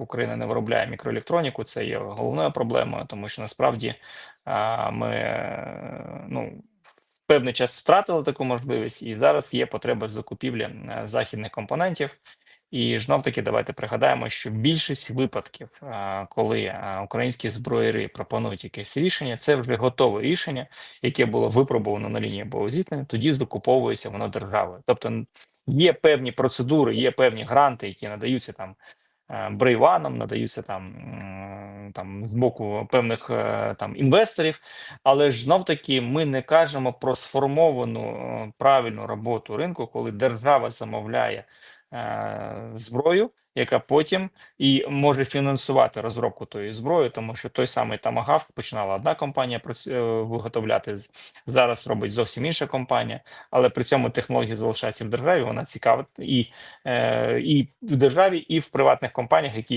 Україна не виробляє мікроелектроніку, це є головною проблемою, тому що насправді ми ну, певний час втратили таку можливість, і зараз є потреба закупівлі західних компонентів. І знов таки давайте пригадаємо, що більшість випадків, коли українські зброяри пропонують якесь рішення, це вже готове рішення, яке було випробовано на лінії боєзіткнення, тоді закуповується воно державою. Тобто є певні процедури, є певні гранти, які надаються там брейваном, надаються там з боку певних там інвесторів, але ж знов таки ми не кажемо про сформовану правильну роботу ринку, коли держава замовляє зброю, яка потім і може фінансувати розробку тої зброї, тому що той самий Томагавк починала одна компанія виготовляти, зараз робить зовсім інша компанія, але при цьому технологія залишається в державі, вона цікава і в державі, і в приватних компаніях, які